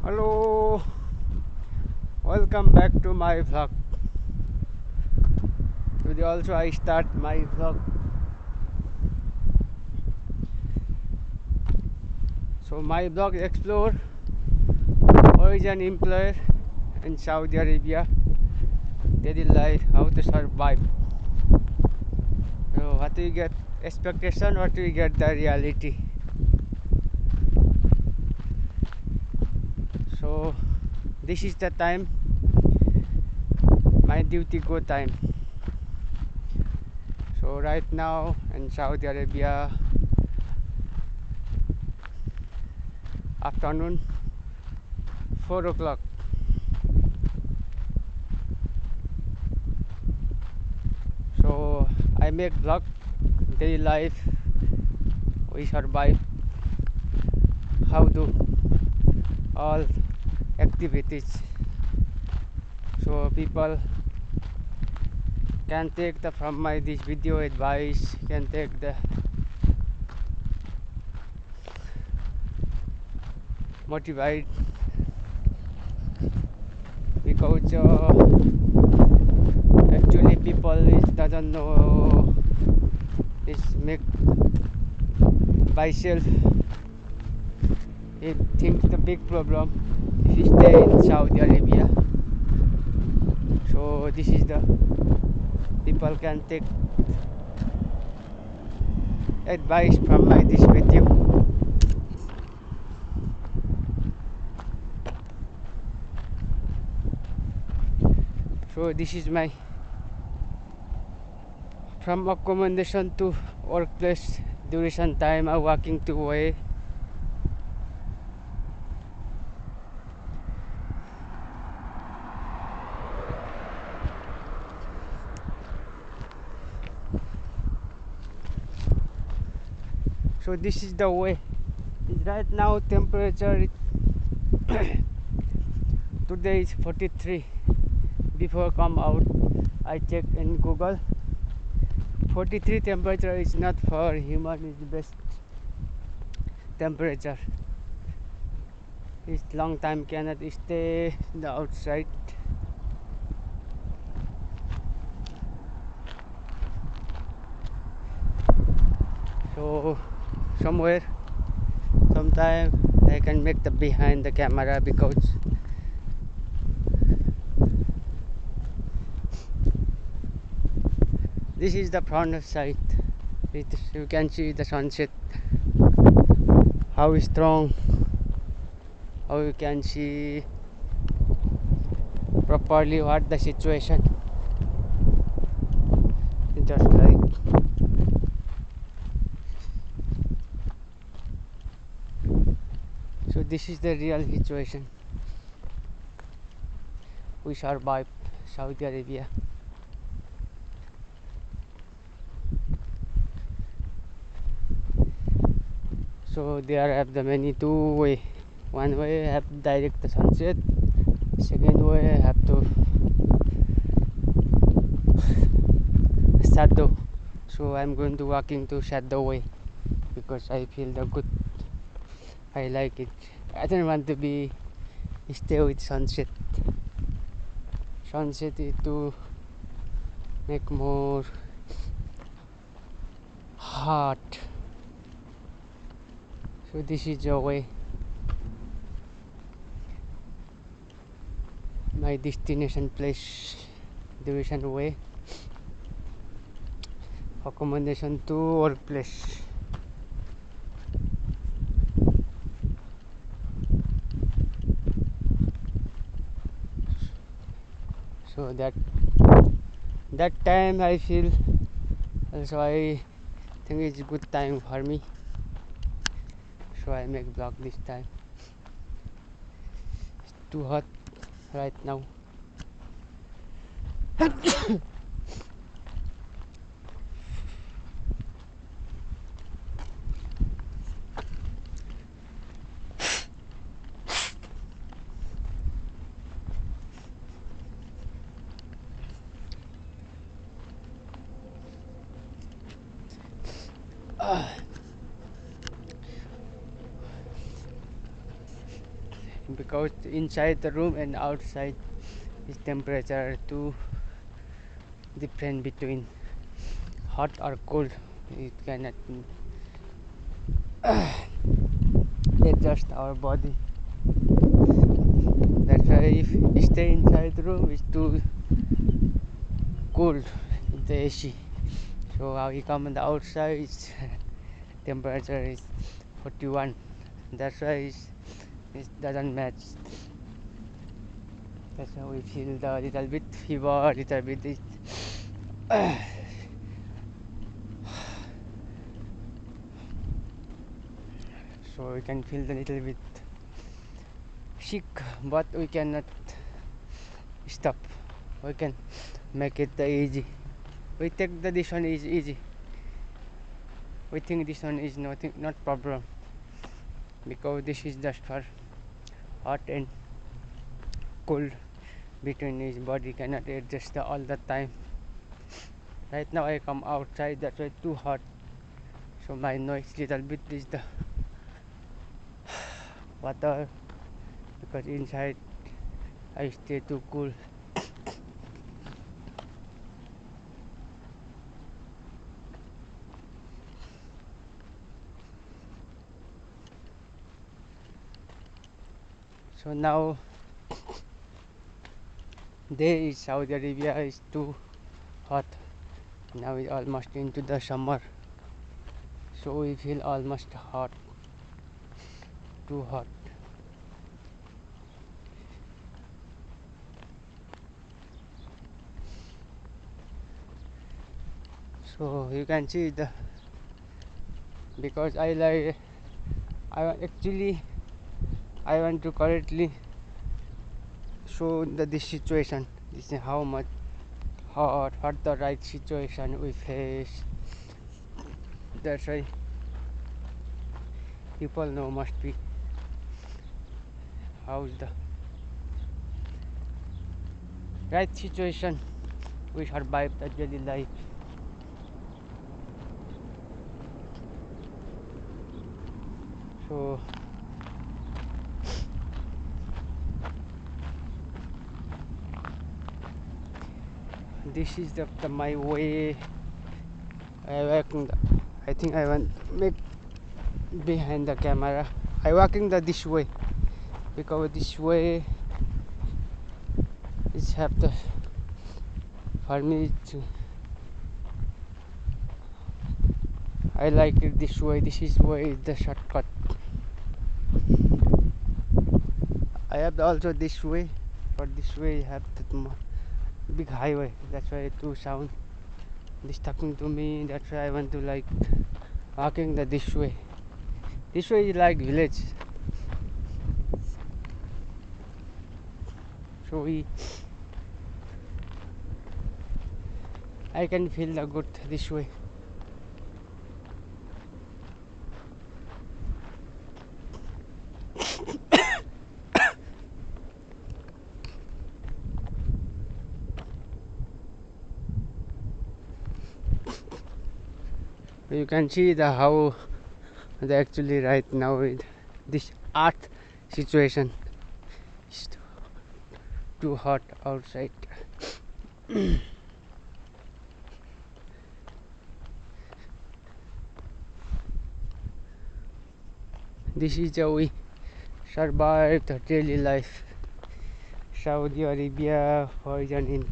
Hello, welcome back to my vlog. Today also I start my vlog. So my vlog explore origin employer in Saudi Arabia, daily life, how to survive. So what do you get expectation, what do you get the reality? So this is the time, my duty go time. So right now in Saudi Arabia, afternoon 4 o'clock. So I make vlog, daily life, we survive, how do all activities. So people can take the from my this video advice, can take the motivate, because actually people is doesn't know, is make by self, it thinks the big problem if you stay in Saudi Arabia. So this is the people can take advice from my this video. So this is my from accommodation to workplace duration time, walking to way. So this is the way. It's right now temperature today is 43. Before come out I check in Google. 43 temperature is not for human, is the best temperature. It's long time cannot stay in the outside. So somewhere sometime I can make the behind the camera, because this is the front side. You can see the sunset, how strong, how you can see properly what the situation, just like. So this is the real situation. We survive Saudi Arabia. So there have the many two way. One way have direct the sunset. Second way have to shadow. So I'm going to walking to shadow way because I feel the good. I like it. I don't want to be stay with sunset. Sunset is to make more hot. So this is the way, my destination place, duration way, accommodation to workplace. So that time I feel, also I think it's a good time for me. So I make vlog this time. It's too hot right now. because inside the room and outside is temperature are too different between hot or cold. It cannot adjust our body. That's why if we stay inside the room it's too cold with the AC. So how we come on the outside temperature is 41. That's why it doesn't match. That's how we feel the little bit fever, little bit so we can feel the little bit sick, but we cannot stop. We can make it easy. We take this one is easy. We think this one is not problem because this is just for hot and cold between his body cannot adjust all the time. Right now I come outside, that's why too hot, so my noise little bit is the water because inside I stay too cool. So now there is Saudi Arabia is too hot. Now it's almost into the summer, so we feel almost hot, too hot. So you can see the because actually I want to correctly show this situation. This is how much hot, what the right situation we face. That's why people know must be how's the right situation we survive the daily life. So this is the my way. I think I want make behind the camera. I walking this way because this way is have the for me to I like it this way. This is way the shortcut. I have also this way, but this way have the big highway. That's why to sound this talking to me. That's why I want to like walking this way. This way is like village. So I can feel the good this way. You can see the how the actually right now with this earth situation is too hot outside. This is how we survive the daily life. Saudi Arabia, poison in